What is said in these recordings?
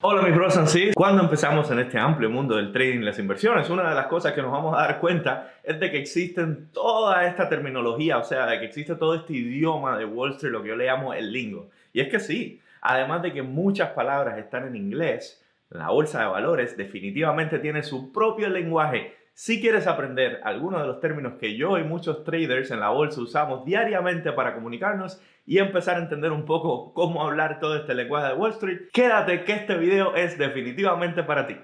Hola mis bros and sis. Cuando empezamos en este amplio mundo del trading y las inversiones, una de las cosas que nos vamos a dar cuenta es de que existen toda esta terminología, o sea, de que existe todo este idioma de Wall Street, lo que yo le llamo el lingo. Y es que sí, además de que muchas palabras están en inglés, la bolsa de valores definitivamente tiene su propio lenguaje. Si quieres aprender algunos de los términos que yo y muchos traders en la bolsa usamos diariamente para comunicarnos y empezar a entender un poco cómo hablar todo este lenguaje de Wall Street, quédate que este video es definitivamente para ti.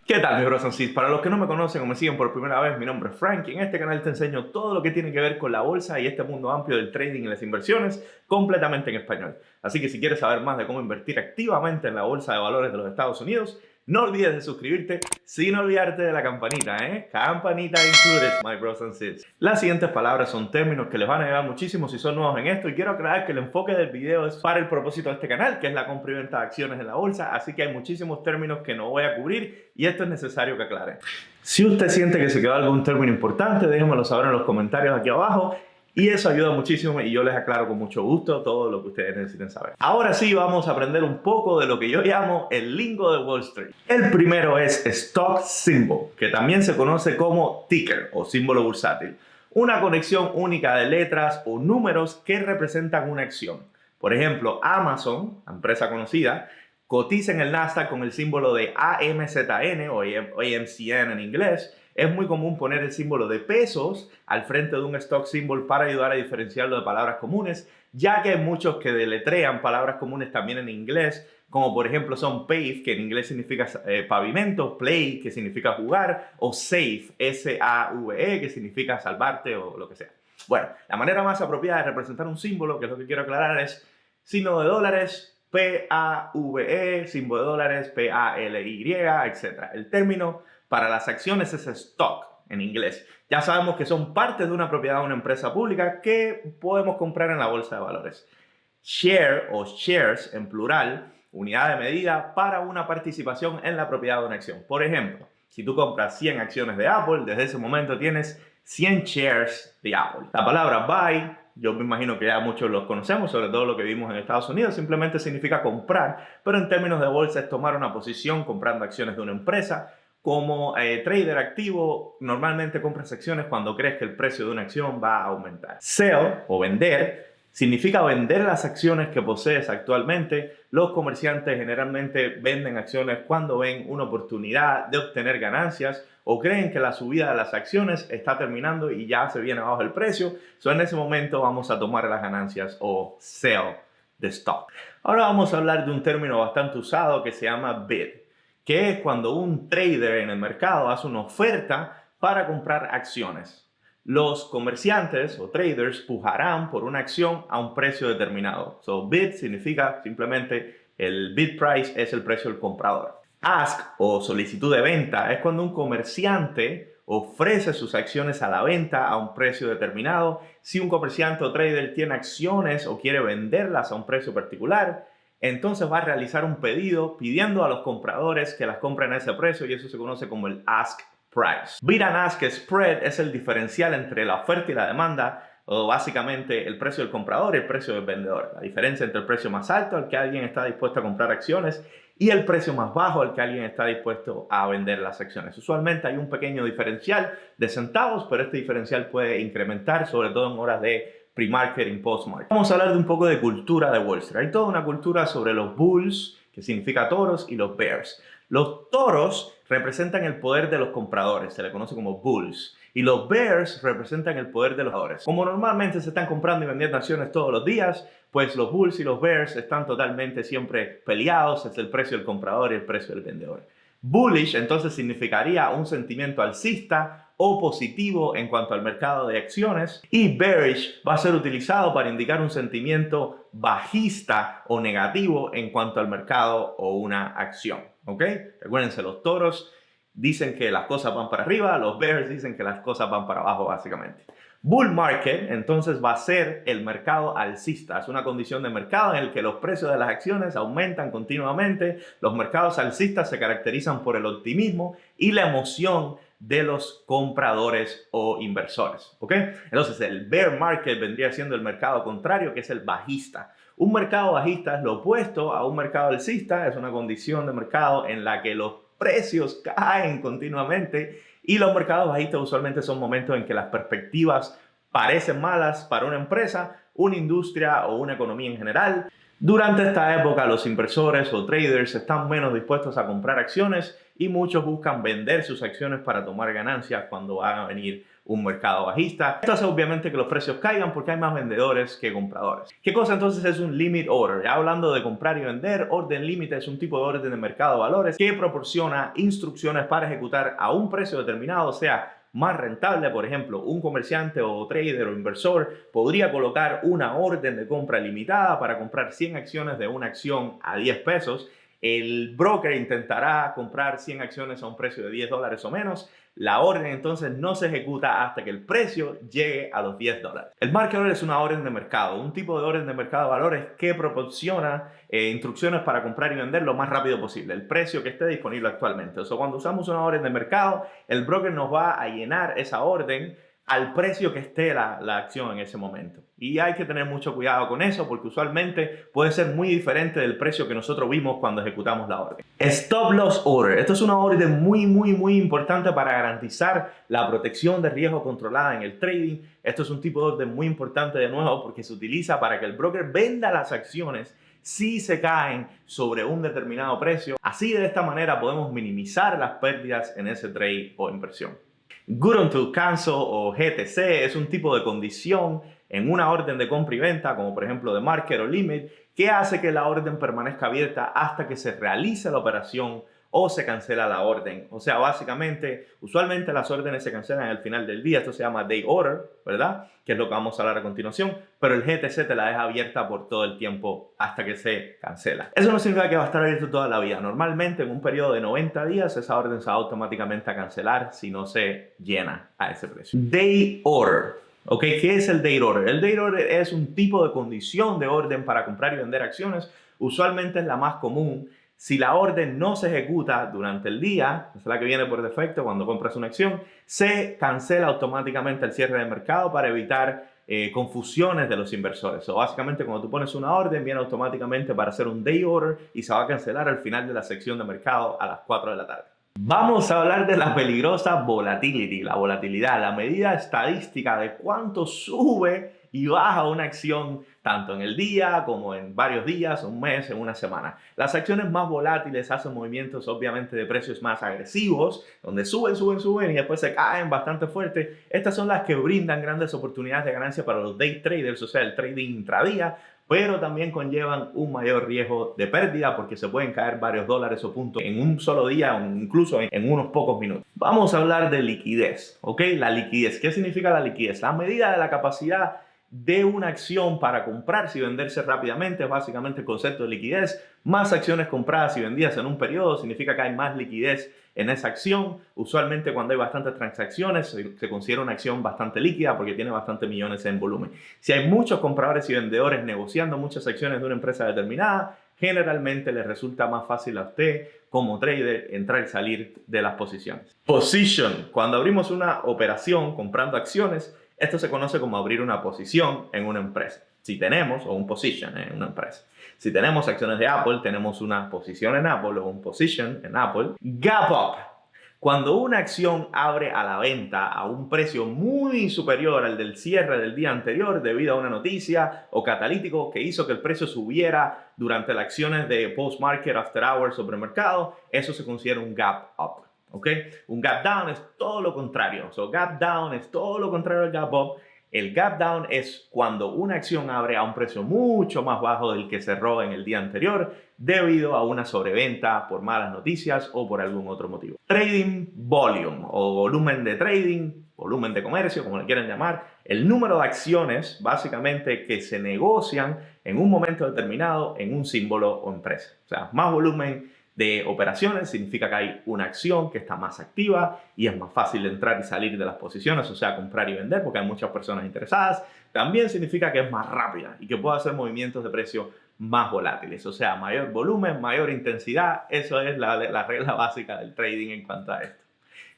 ¿Qué tal, mis bros and sis? Para los que no me conocen o me siguen por primera vez, mi nombre es Frank y en este canal te enseño todo lo que tiene que ver con la bolsa y este mundo amplio del trading y las inversiones completamente en español. Así que si quieres saber más de cómo invertir activamente en la bolsa de valores de los Estados Unidos, no olvides de suscribirte sin olvidarte de la campanita, Campanita included, my bros and sis. Las siguientes palabras son términos que les van a ayudar muchísimo si son nuevos en esto y quiero aclarar que el enfoque del video es para el propósito de este canal, que es la compra y venta de acciones en la bolsa, así que hay muchísimos términos que no voy a cubrir y esto es necesario que aclare. Si usted siente que se quedó algún término importante, déjenmelo saber en los comentarios aquí abajo. Y eso ayuda muchísimo y yo les aclaro con mucho gusto todo lo que ustedes necesiten saber. Ahora sí vamos a aprender un poco de lo que yo llamo el lingo de Wall Street. El primero es Stock Symbol, que también se conoce como ticker o símbolo bursátil. Una conexión única de letras o números que representan una acción. Por ejemplo, Amazon, empresa conocida, cotiza en el Nasdaq con el símbolo de AMZN o AMCN en inglés. Es muy común poner el símbolo de pesos al frente de un stock symbol para ayudar a diferenciarlo de palabras comunes, ya que hay muchos que deletrean palabras comunes también en inglés, como por ejemplo son pave, que en inglés significa pavimento, play, que significa jugar, o save, S-A-V-E, que significa salvarte o lo que sea. Bueno, la manera más apropiada de representar un símbolo, que es lo que quiero aclarar, es signo de dólares, P-A-V-E, símbolo de dólares, P-A-L-Y, etc. El término para las acciones es stock en inglés. Ya sabemos que son parte de una propiedad de una empresa pública que podemos comprar en la bolsa de valores. Share o shares en plural, unidad de medida para una participación en la propiedad de una acción. Por ejemplo, si tú compras 100 acciones de Apple, desde ese momento tienes 100 shares de Apple. La palabra buy, yo me imagino que ya muchos los conocemos, sobre todo lo que vimos en Estados Unidos, simplemente significa comprar, pero en términos de bolsa es tomar una posición comprando acciones de una empresa. Como trader activo, normalmente compras acciones cuando crees que el precio de una acción va a aumentar. Sell o vender significa vender las acciones que posees actualmente. Los comerciantes generalmente venden acciones cuando ven una oportunidad de obtener ganancias o creen que la subida de las acciones está terminando y ya se viene abajo el precio. En ese momento vamos a tomar las ganancias o sell the stock. Ahora vamos a hablar de un término bastante usado que se llama bid, que es cuando un trader en el mercado hace una oferta para comprar acciones. Los comerciantes o traders pujarán por una acción a un precio determinado. Bid significa simplemente el bid price es el precio del comprador. Ask o solicitud de venta es cuando un comerciante ofrece sus acciones a la venta a un precio determinado. Si un comerciante o trader tiene acciones o quiere venderlas a un precio particular, entonces va a realizar un pedido pidiendo a los compradores que las compren a ese precio y eso se conoce como el ask price. Bid and ask spread es el diferencial entre la oferta y la demanda, o básicamente el precio del comprador y el precio del vendedor. La diferencia entre el precio más alto al que alguien está dispuesto a comprar acciones y el precio más bajo al que alguien está dispuesto a vender las acciones. Usualmente hay un pequeño diferencial de centavos, pero este diferencial puede incrementar, sobre todo en horas de pre-market y post-market. Vamos a hablar de un poco de cultura de Wall Street. Hay toda una cultura sobre los bulls, que significa toros, y los bears. Los toros representan el poder de los compradores, se le conoce como bulls. Y los bears representan el poder de los vendedores. Como normalmente se están comprando y vendiendo acciones todos los días, pues los bulls y los bears están totalmente siempre peleados, es el precio del comprador y el precio del vendedor. Bullish entonces significaría un sentimiento alcista o positivo en cuanto al mercado de acciones, y bearish va a ser utilizado para indicar un sentimiento bajista o negativo en cuanto al mercado o una acción. ¿Ok? Recuérdense, los toros dicen que las cosas van para arriba, los bears dicen que las cosas van para abajo básicamente. Bull market entonces va a ser el mercado alcista. Es una condición de mercado en el que los precios de las acciones aumentan continuamente. Los mercados alcistas se caracterizan por el optimismo y la emoción de los compradores o inversores, ¿ok? Entonces el bear market vendría siendo el mercado contrario, que es el bajista. Un mercado bajista es lo opuesto a un mercado alcista, es una condición de mercado en la que los precios caen continuamente, y los mercados bajistas usualmente son momentos en que las perspectivas parecen malas para una empresa, una industria o una economía en general. Durante esta época, los inversores o traders están menos dispuestos a comprar acciones y muchos buscan vender sus acciones para tomar ganancias cuando va a venir un mercado bajista. Esto hace obviamente que los precios caigan porque hay más vendedores que compradores. ¿Qué cosa entonces es un limit order? Ya hablando de comprar y vender, orden límite es un tipo de orden de mercado de valores que proporciona instrucciones para ejecutar a un precio determinado, o sea, más rentable. Por ejemplo, un comerciante o trader o inversor podría colocar una orden de compra limitada para comprar 100 acciones de una acción a 10 pesos. El broker intentará comprar 100 acciones a un precio de $10 o menos. La orden entonces no se ejecuta hasta que el precio llegue a los $10. El market order es una orden de mercado, un tipo de orden de mercado de valores que proporciona instrucciones para comprar y vender lo más rápido posible, el precio que esté disponible actualmente. O sea, cuando usamos una orden de mercado, el broker nos va a llenar esa orden al precio que esté la acción en ese momento. Y hay que tener mucho cuidado con eso porque usualmente puede ser muy diferente del precio que nosotros vimos cuando ejecutamos la orden. Stop Loss Order. Esto es una orden muy importante para garantizar la protección de riesgo controlada en el trading. Esto es un tipo de orden muy importante de nuevo porque se utiliza para que el broker venda las acciones si se caen sobre un determinado precio. Así, de esta manera podemos minimizar las pérdidas en ese trade o inversión. Good Until Cancel o GTC es un tipo de condición en una orden de compra y venta, como por ejemplo de market o limit, que hace que la orden permanezca abierta hasta que se realice la operación o se cancela la orden. O sea, básicamente, usualmente las órdenes se cancelan al final del día. Esto se llama day order, ¿verdad? Que es lo que vamos a hablar a continuación. Pero el GTC te la deja abierta por todo el tiempo hasta que se cancela. Eso no significa que va a estar abierto toda la vida. Normalmente, en un periodo de 90 días, esa orden se va automáticamente a cancelar si no se llena a ese precio. Day order. ¿Ok? ¿Qué es el day order? El day order es un tipo de condición de orden para comprar y vender acciones. Usualmente es la más común. Si la orden no se ejecuta durante el día, es la que viene por defecto cuando compras una acción, se cancela automáticamente el cierre de mercado para evitar confusiones de los inversores. O básicamente, cuando tú pones una orden, viene automáticamente para hacer un day order y se va a cancelar al final de la sección de mercado a las 4 de la tarde. Vamos a hablar de la peligrosa volatility, la volatilidad, la medida estadística de cuánto sube y baja una acción tanto en el día como en varios días, un mes, en una semana. Las acciones más volátiles hacen movimientos obviamente de precios más agresivos, donde suben y después se caen bastante fuerte. Estas son las que brindan grandes oportunidades de ganancia para los day traders, o sea, el trading intradía, pero también conllevan un mayor riesgo de pérdida porque se pueden caer varios dólares o puntos en un solo día o incluso en unos pocos minutos. Vamos a hablar de liquidez, ¿ok? La liquidez. ¿Qué significa la liquidez? La medida de la capacidad de una acción para comprarse y venderse rápidamente es básicamente el concepto de liquidez. Más acciones compradas y vendidas en un periodo significa que hay más liquidez en esa acción. Usualmente, cuando hay bastantes transacciones, se considera una acción bastante líquida porque tiene bastantes millones en volumen. Si hay muchos compradores y vendedores negociando muchas acciones de una empresa determinada, generalmente les resulta más fácil a usted como trader entrar y salir de las posiciones. Position. Cuando abrimos una operación comprando acciones, esto se conoce como abrir una posición en una empresa. Si tenemos, o un position en una empresa. Si tenemos acciones de Apple, tenemos una posición en Apple o un position en Apple. Gap up. Cuando una acción abre a la venta a un precio muy superior al del cierre del día anterior debido a una noticia o catalítico que hizo que el precio subiera durante las acciones de post-market, after hours, sobre el mercado, eso se considera un gap up. ¿Ok? Un gap down es todo lo contrario. So, gap down es todo lo contrario al gap up. El gap down es cuando una acción abre a un precio mucho más bajo del que cerró en el día anterior debido a una sobreventa por malas noticias o por algún otro motivo. Trading volume o volumen de trading, volumen de comercio, como le quieran llamar, el número de acciones básicamente que se negocian en un momento determinado en un símbolo o empresa. O sea, más volumen de operaciones significa que hay una acción que está más activa y es más fácil de entrar y salir de las posiciones, o sea, comprar y vender porque hay muchas personas interesadas. También significa que es más rápida y que puede hacer movimientos de precio más volátiles, o sea, mayor volumen, mayor intensidad. Eso es la regla básica del trading en cuanto a esto.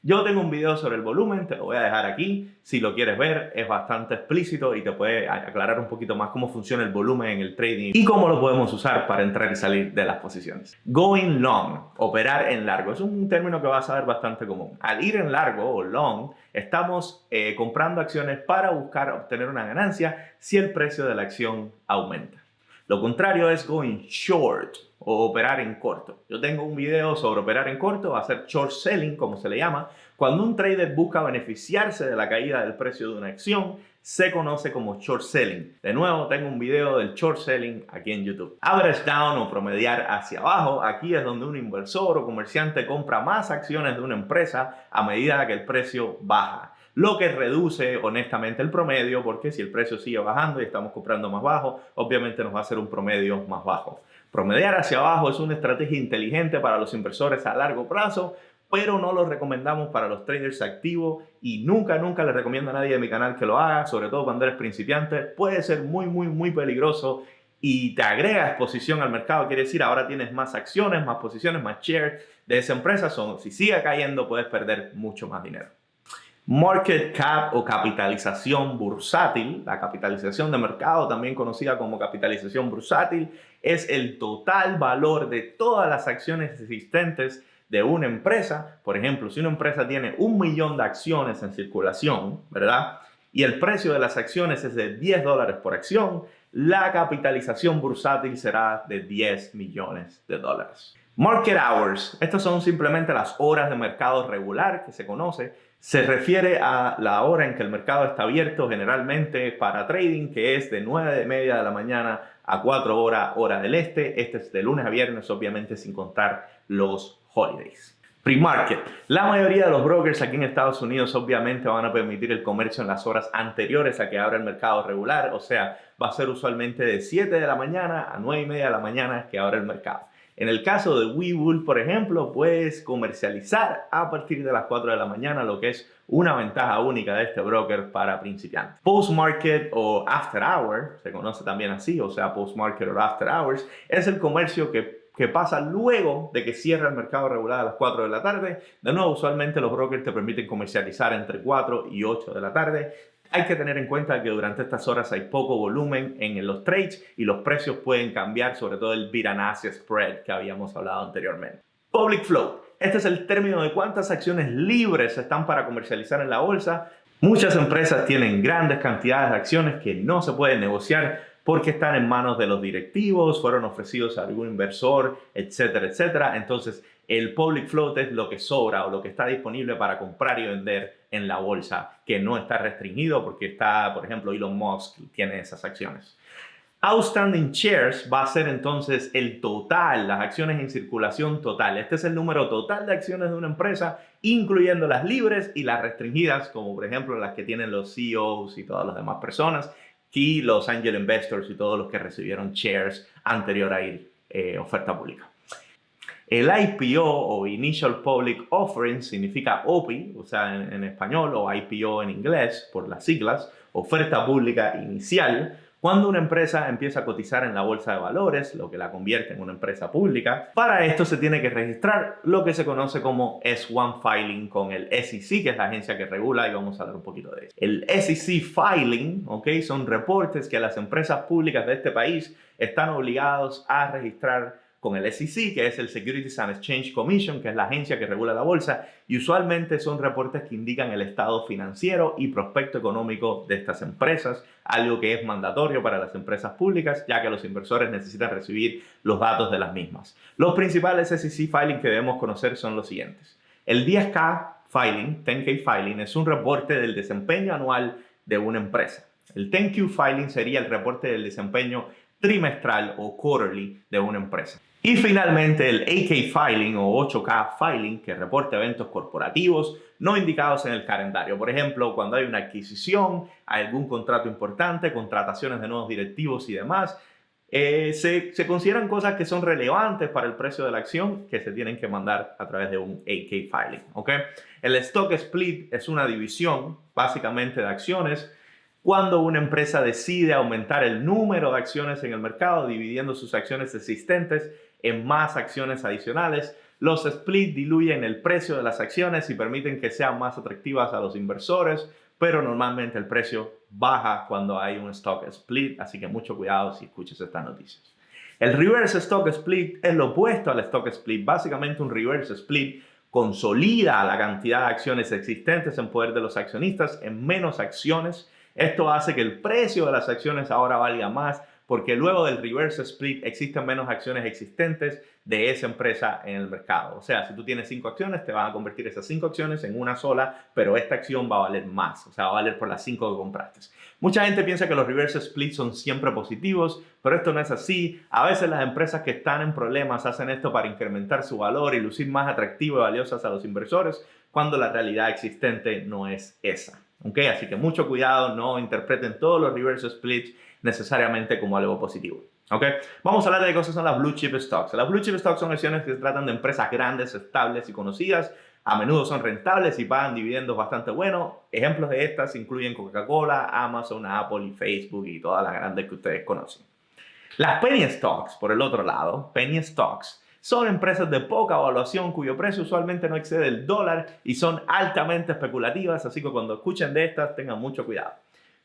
Yo tengo un video sobre el volumen, te lo voy a dejar aquí. Si lo quieres ver, es bastante explícito y te puede aclarar un poquito más cómo funciona el volumen en el trading y cómo lo podemos usar para entrar y salir de las posiciones. Going long, operar en largo, es un término que vas a ver bastante común. Al ir en largo o long, estamos comprando acciones para buscar obtener una ganancia si el precio de la acción aumenta. Lo contrario es going short o operar en corto. Yo tengo un video sobre operar en corto, hacer short selling, como se le llama. Cuando un trader busca beneficiarse de la caída del precio de una acción, se conoce como short selling. De nuevo, tengo un video del short selling aquí en YouTube. Average down o promediar hacia abajo. Aquí es donde un inversor o comerciante compra más acciones de una empresa a medida que el precio baja. Lo que reduce honestamente el promedio, porque si el precio sigue bajando y estamos comprando más bajo, obviamente nos va a hacer un promedio más bajo. Promediar hacia abajo es una estrategia inteligente para los inversores a largo plazo, pero no lo recomendamos para los traders activos y nunca le recomiendo a nadie de mi canal que lo haga, sobre todo cuando eres principiante. Puede ser muy peligroso y te agrega exposición al mercado, quiere decir ahora tienes más acciones, más posiciones, más shares de esa empresa. Si sigue cayendo puedes perder mucho más dinero. Market cap o capitalización bursátil, la capitalización de mercado, también conocida como capitalización bursátil, es el total valor de todas las acciones existentes de una empresa. Por ejemplo, si una empresa tiene 1 millón de acciones en circulación, ¿verdad? Y el precio de las acciones es de $10 por acción, la capitalización bursátil será de $10 millones. Market hours, estas son simplemente las horas de mercado regular que se conoce. Se refiere a la hora en que el mercado está abierto generalmente para trading, que es de 9:30 de la mañana a 4 horas, hora del este. Este es de lunes a viernes, obviamente sin contar los holidays. Pre-market. La mayoría de los brokers aquí en Estados Unidos obviamente van a permitir el comercio en las horas anteriores a que abra el mercado regular. O sea, va a ser usualmente de 7 de la mañana a 9:30 de la mañana que abra el mercado. En el caso de Webull, por ejemplo, puedes comercializar a partir de las 4 de la mañana, lo que es una ventaja única de este broker para principiantes. Post-market o after hour, se conoce también así, o sea, post-market o after hours, es el comercio que pasa luego de que cierra el mercado regular a las 4 de la tarde. De nuevo, usualmente los brokers te permiten comercializar entre 4 y 8 de la tarde. Hay que tener en cuenta que durante estas horas hay poco volumen en los trades y los precios pueden cambiar, sobre todo el bid and ask spread que habíamos hablado anteriormente. Public float. Este es el término de cuántas acciones libres están para comercializar en la bolsa. Muchas empresas tienen grandes cantidades de acciones que no se pueden negociar porque están en manos de los directivos, fueron ofrecidos a algún inversor, etcétera, etcétera. Entonces, el public float es lo que sobra o lo que está disponible para comprar y vender en la bolsa, que no está restringido porque está, por ejemplo, Elon Musk tiene esas acciones. Outstanding shares va a ser entonces el total, las acciones en circulación total. Este es el número total de acciones de una empresa, incluyendo las libres y las restringidas, como por ejemplo las que tienen los CEOs y todas las demás personas, y los angel investors y todos los que recibieron shares anterior a ir oferta pública. El IPO o Initial Public Offering significa OPI, o sea, en español, o IPO en inglés, por las siglas, oferta pública inicial, cuando una empresa empieza a cotizar en la bolsa de valores, lo que la convierte en una empresa pública. Para esto se tiene que registrar lo que se conoce como S-1 Filing con el SEC, que es la agencia que regula, y vamos a hablar un poquito de eso. El SEC Filing, son reportes que las empresas públicas de este país están obligados a registrar con el SEC, que es el Securities and Exchange Commission, que es la agencia que regula la bolsa, y usualmente son reportes que indican el estado financiero y prospecto económico de estas empresas, algo que es mandatorio para las empresas públicas, ya que los inversores necesitan recibir los datos de las mismas. Los principales SEC Filing que debemos conocer son los siguientes. El 10K Filing, 10K Filing, es un reporte del desempeño anual de una empresa. El 10Q Filing sería el reporte del desempeño trimestral o quarterly de una empresa. Y finalmente el 8K Filing o 8K Filing, que reporta eventos corporativos no indicados en el calendario. Por ejemplo, cuando hay una adquisición, hay algún contrato importante, contrataciones de nuevos directivos y demás, se consideran cosas que son relevantes para el precio de la acción que se tienen que mandar a través de un 8K Filing. El Stock Split es una división básicamente de acciones. Cuando una empresa decide aumentar el número de acciones en el mercado, dividiendo sus acciones existentes en más acciones adicionales, Los split diluyen el precio de las acciones y permiten que sean más atractivas a los inversores, pero normalmente el precio baja cuando hay un stock split, así que mucho cuidado si escuchas estas noticias. El reverse stock split es lo opuesto al stock split. Básicamente un reverse split consolida la cantidad de acciones existentes en poder de los accionistas en menos acciones. Esto hace que el precio de las acciones ahora valga más porque luego del reverse split existen menos acciones existentes de esa empresa en el mercado. O sea, si tú tienes 5 acciones, te van a convertir esas 5 acciones en una sola, pero esta acción va a valer más, o sea, va a valer por las 5 que compraste. Mucha gente piensa que los reverse splits son siempre positivos, pero esto no es así. A veces las empresas que están en problemas hacen esto para incrementar su valor y lucir más atractivo y valiosas a los inversores, cuando la realidad existente no es esa. ¿Okay? Así que mucho cuidado, no interpreten todos los reverse splits necesariamente como algo positivo. ¿Okay? Vamos a hablar de qué cosas son las blue chip stocks. Las blue chip stocks son acciones que se tratan de empresas grandes, estables y conocidas. A menudo son rentables y pagan dividendos bastante buenos. Ejemplos de estas incluyen Coca-Cola, Amazon, Apple y Facebook y todas las grandes que ustedes conocen. Las penny stocks, por el otro lado, penny stocks, son empresas de poca evaluación cuyo precio usualmente no excede el dólar y son altamente especulativas, así que cuando escuchen de estas tengan mucho cuidado.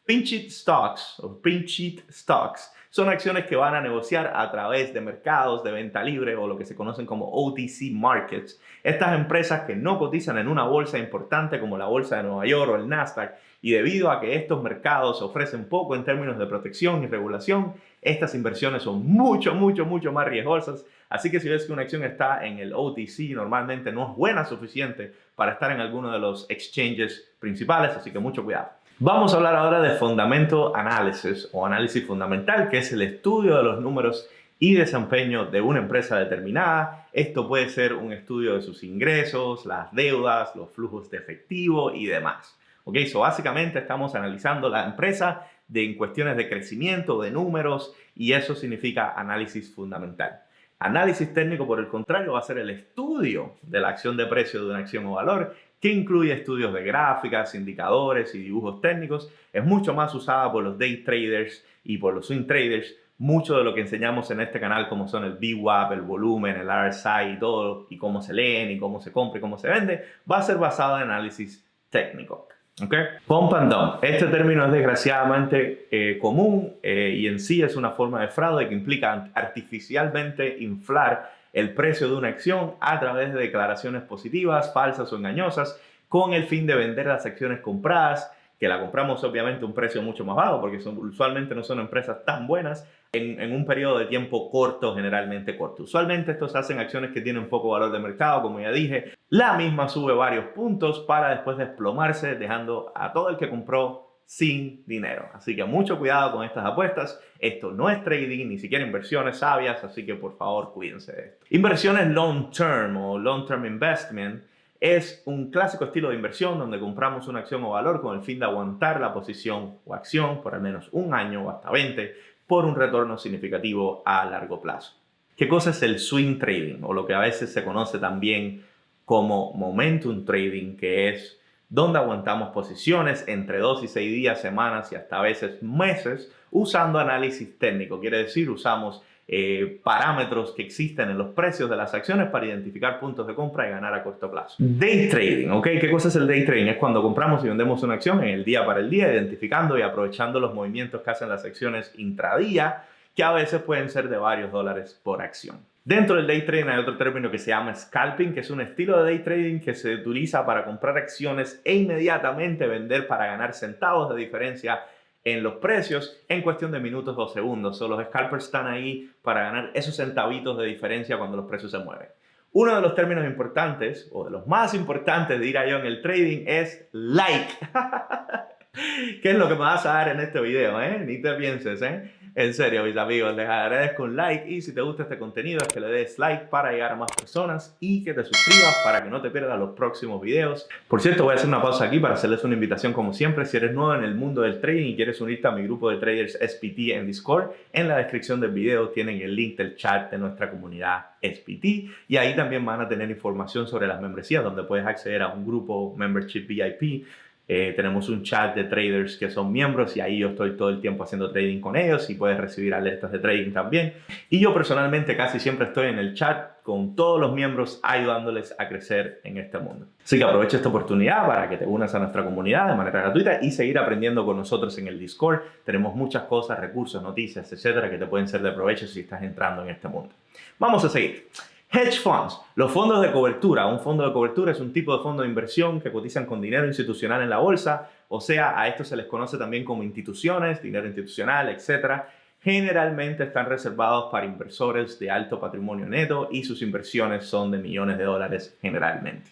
Pink sheet stocks o pink sheet stocks son acciones que van a negociar a través de mercados de venta libre o lo que se conocen como OTC markets. Estas empresas que no cotizan en una bolsa importante como la bolsa de Nueva York o el Nasdaq, y debido a que estos mercados ofrecen poco en términos de protección y regulación, estas inversiones son mucho más riesgosas. Así que si ves que una acción está en el OTC, normalmente no es buena suficiente para estar en alguno de los exchanges principales, así que mucho cuidado. Vamos a hablar ahora de Fundamental Analysis o análisis fundamental, que es el estudio de los números y desempeño de una empresa determinada. Esto puede ser un estudio de sus ingresos, las deudas, los flujos de efectivo y demás. Ok, básicamente estamos analizando la empresa en cuestiones de crecimiento, de números, y eso significa análisis fundamental. Análisis técnico, por el contrario, va a ser el estudio de la acción de precio de una acción o valor, que incluye estudios de gráficas, indicadores y dibujos técnicos. Es mucho más usada por los day traders y por los swing traders. Mucho de lo que enseñamos en este canal, como son el VWAP, el volumen, el RSI y todo, y cómo se leen, y cómo se compra y cómo se vende, va a ser basado en análisis técnico. ¿Okay? Pump and dump. Este término es desgraciadamente común y en sí es una forma de fraude que implica artificialmente inflar el precio de una acción a través de declaraciones positivas, falsas o engañosas, con el fin de vender las acciones compradas, que la compramos obviamente a un precio mucho más bajo, porque usualmente no son empresas tan buenas, en un periodo de tiempo corto, generalmente corto. Usualmente estos hacen acciones que tienen poco valor de mercado, como ya dije. La misma sube varios puntos para después desplomarse, dejando a todo el que compró sin dinero. Así que mucho cuidado con estas apuestas. Esto no es trading, ni siquiera inversiones sabias, así que por favor cuídense de esto. Inversiones long term o long term investment es un clásico estilo de inversión donde compramos una acción o valor con el fin de aguantar la posición o acción por al menos un año o hasta 20 por un retorno significativo a largo plazo. ¿Qué cosa es el swing trading o lo que a veces se conoce también como momentum trading, que es donde aguantamos posiciones entre 2 y 6 días, semanas y hasta a veces meses usando análisis técnico? Quiere decir, usamos parámetros que existen en los precios de las acciones para identificar puntos de compra y ganar a corto plazo. Day trading, ¿ok? ¿Qué cosa es el day trading? Es cuando compramos y vendemos una acción en el día para el día, identificando y aprovechando los movimientos que hacen las acciones intradía, que a veces pueden ser de varios dólares por acción. Dentro del day trading hay otro término que se llama scalping, que es un estilo de day trading que se utiliza para comprar acciones e inmediatamente vender para ganar centavos de diferencia en los precios en cuestión de minutos o segundos. Los scalpers están ahí para ganar esos centavitos de diferencia cuando los precios se mueven. Uno de los términos importantes, o de los más importantes, diría yo, en el trading es like. ¿Qué es lo que me vas a dar en este video? Ni te pienses, En serio, mis amigos, les agradezco un like y si te gusta este contenido es que le des like para llegar a más personas y que te suscribas para que no te pierdas los próximos videos. Por cierto, voy a hacer una pausa aquí para hacerles una invitación como siempre. Si eres nuevo en el mundo del trading y quieres unirte a mi grupo de traders SPT en Discord, en la descripción del video tienen el link del chat de nuestra comunidad SPT y ahí también van a tener información sobre las membresías donde puedes acceder a un grupo Membership VIP. Tenemos un chat de traders que son miembros y ahí yo estoy todo el tiempo haciendo trading con ellos y puedes recibir alertas de trading también. Y yo personalmente casi siempre estoy en el chat con todos los miembros ayudándoles a crecer en este mundo. Así que aprovecha esta oportunidad para que te unas a nuestra comunidad de manera gratuita y seguir aprendiendo con nosotros en el Discord. Tenemos muchas cosas, recursos, noticias, etcétera, que te pueden ser de provecho si estás entrando en este mundo. Vamos a seguir. Hedge funds, los fondos de cobertura. Un fondo de cobertura es un tipo de fondo de inversión que cotizan con dinero institucional en la bolsa, o sea, a esto se les conoce también como instituciones, dinero institucional, etcétera. Generalmente están reservados para inversores de alto patrimonio neto y sus inversiones son de millones de dólares generalmente.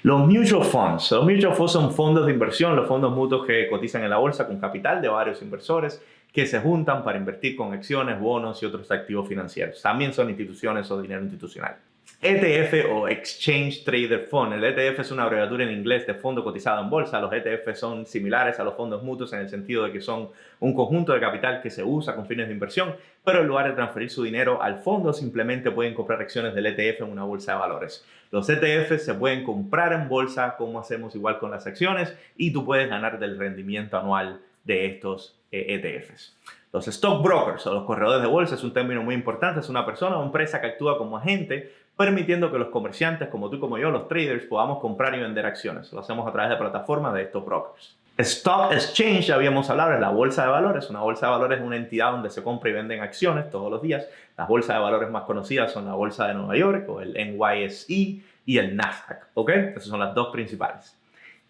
Los mutual funds. Los mutual funds son fondos de inversión, los fondos mutuos que cotizan en la bolsa con capital de varios inversores que se juntan para invertir con acciones, bonos y otros activos financieros. También son instituciones o dinero institucional. ETF o Exchange Traded Fund. El ETF es una abreviatura en inglés de fondo cotizado en bolsa. Los ETF son similares a los fondos mutuos en el sentido de que son un conjunto de capital que se usa con fines de inversión, pero en lugar de transferir su dinero al fondo, simplemente pueden comprar acciones del ETF en una bolsa de valores. Los ETFs se pueden comprar en bolsa como hacemos igual con las acciones y tú puedes ganar del rendimiento anual de estos ETFs. Los stockbrokers o los corredores de bolsa es un término muy importante. Es una persona o empresa que actúa como agente, permitiendo que los comerciantes como tú y como yo, los traders, podamos comprar y vender acciones. Lo hacemos a través de plataformas de estos brokers. Stock Exchange, ya habíamos hablado, es la bolsa de valores. Una bolsa de valores es una entidad donde se compra y venden acciones todos los días. Las bolsas de valores más conocidas son la bolsa de Nueva York o el NYSE y el Nasdaq. ¿Ok? Esas son las dos principales.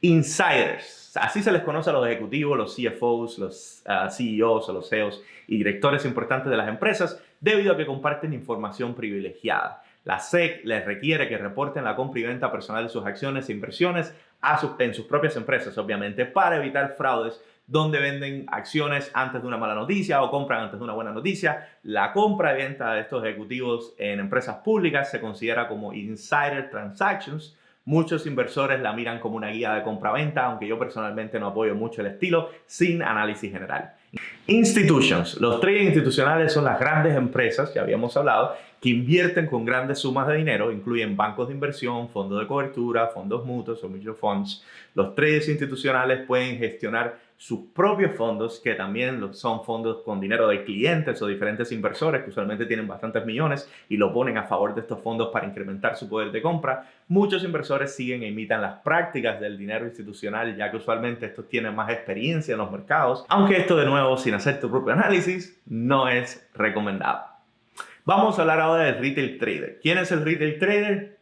Insiders, así se les conoce a los ejecutivos, los CFOs, los CEOs o los CEOs y directores importantes de las empresas debido a que comparten información privilegiada. La SEC les requiere que reporten la compra y venta personal de sus acciones e inversiones en sus propias empresas, obviamente, para evitar fraudes donde venden acciones antes de una mala noticia o compran antes de una buena noticia. La compra y venta de estos ejecutivos en empresas públicas se considera como insider transactions. Muchos inversores la miran como una guía de compra-venta, aunque yo personalmente no apoyo mucho el estilo, sin análisis general. Institutions. Los traders institucionales son las grandes empresas, ya habíamos hablado, que invierten con grandes sumas de dinero, incluyen bancos de inversión, fondos de cobertura, fondos mutuos o mutual funds. Los traders institucionales pueden gestionar sus propios fondos, que también son fondos con dinero de clientes o diferentes inversores que usualmente tienen bastantes millones y lo ponen a favor de estos fondos para incrementar su poder de compra. Muchos inversores siguen e imitan las prácticas del dinero institucional, ya que usualmente estos tienen más experiencia en los mercados, aunque esto, de nuevo, sin hacer tu propio análisis, no es recomendado. Vamos a hablar ahora del retail trader. ¿Quién es el retail trader?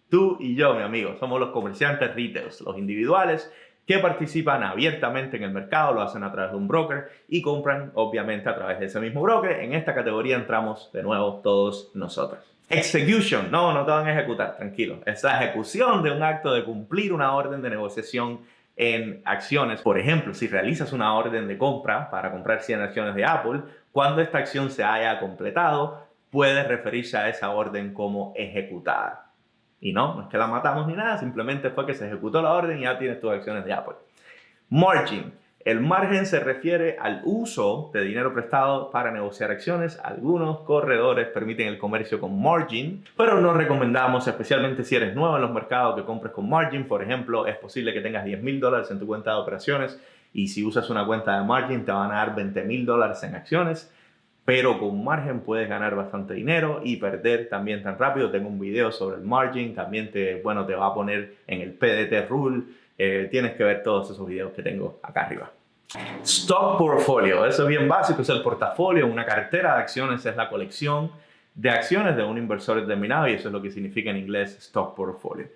Tú y yo, mi amigo. Somos los comerciantes retails, los individuales que participan abiertamente en el mercado, lo hacen a través de un broker y compran, obviamente, a través de ese mismo broker. En esta categoría entramos de nuevo todos nosotros. Execution. No te van a ejecutar, tranquilo. Es la ejecución de un acto de cumplir una orden de negociación en acciones. Por ejemplo, si realizas una orden de compra para comprar 100 acciones de Apple, cuando esta acción se haya completado, puedes referirse a esa orden como ejecutada. Y no es que la matamos ni nada, simplemente fue que se ejecutó la orden y ya tienes tus acciones de Apple. Margin. El margen se refiere al uso de dinero prestado para negociar acciones. Algunos corredores permiten el comercio con margin, pero no recomendamos, especialmente si eres nuevo en los mercados, que compres con margin. Por ejemplo, es posible que tengas $10,000 en tu cuenta de operaciones y si usas una cuenta de margin te van a dar $20,000 en acciones. Pero con margen puedes ganar bastante dinero y perder también tan rápido. Tengo un video sobre el margin, también te va a poner en el PDT Rule. Tienes que ver todos esos videos que tengo acá arriba. Stock Portfolio, eso es bien básico, es el portafolio. Una cartera de acciones es la colección de acciones de un inversor determinado y eso es lo que significa en inglés Stock Portfolio.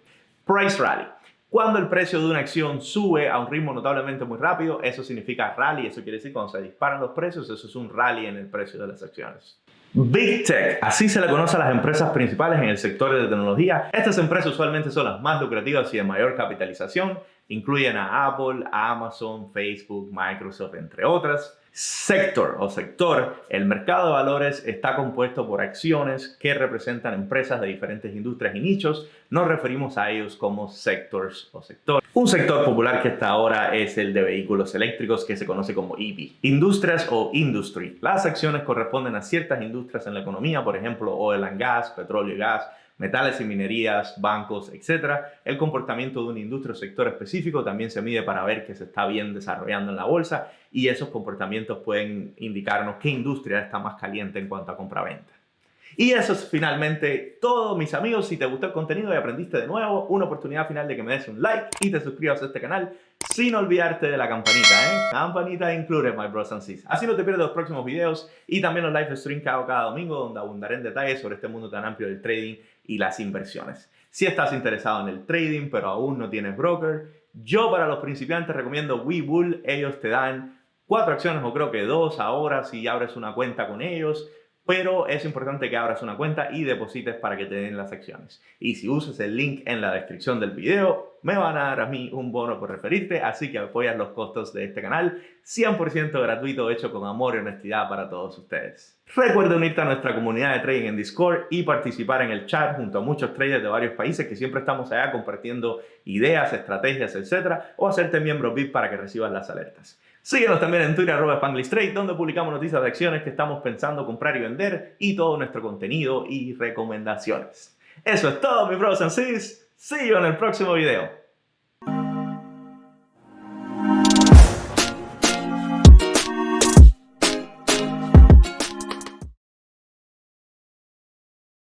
Price Rally. Cuando el precio de una acción sube a un ritmo notablemente muy rápido, eso significa rally. Eso quiere decir cuando se disparan los precios, eso es un rally en el precio de las acciones. Big Tech, así se le conoce a las empresas principales en el sector de tecnología. Estas empresas usualmente son las más lucrativas y de mayor capitalización. Incluyen a Apple, a Amazon, Facebook, Microsoft, entre otras. Sector o sector, el mercado de valores está compuesto por acciones que representan empresas de diferentes industrias y nichos. Nos referimos a ellos como sectors o sector. Un sector popular que está ahora es el de vehículos eléctricos, que se conoce como EV. Industrias o industry. Las acciones corresponden a ciertas industrias en la economía, por ejemplo, oil and gas, petróleo y gas, metales y minerías, bancos, etc. El comportamiento de una industria o sector específico también se mide para ver que se está bien desarrollando en la bolsa y esos comportamientos pueden indicarnos qué industria está más caliente en cuanto a compra-venta. Y eso es finalmente todo, mis amigos. Si te gustó el contenido y aprendiste de nuevo, una oportunidad final de que me des un like y te suscribas a este canal sin olvidarte de la campanita, ¿eh? Campanita included, my bros and sis. Así no te pierdes los próximos videos y también los live streams que hago cada domingo, donde abundaré en detalles sobre este mundo tan amplio del trading y las inversiones. Si estás interesado en el trading, pero aún no tienes broker, yo para los principiantes recomiendo Webull. Ellos te dan 4 acciones o creo que 2 ahora si abres una cuenta con ellos. Pero es importante que abras una cuenta y deposites para que te den las acciones. Y si usas el link en la descripción del video, me van a dar a mí un bono por referirte, así que apoyas los costos de este canal 100% gratuito, hecho con amor y honestidad para todos ustedes. Recuerda unirte a nuestra comunidad de trading en Discord y participar en el chat junto a muchos traders de varios países que siempre estamos allá compartiendo ideas, estrategias, etc. O hacerte miembro VIP para que recibas las alertas. Síguenos también en Twitter, @SpanglishTrade, donde publicamos noticias de acciones que estamos pensando comprar y vender y todo nuestro contenido y recomendaciones. Eso es todo, mis bros and sis. See you en el próximo video.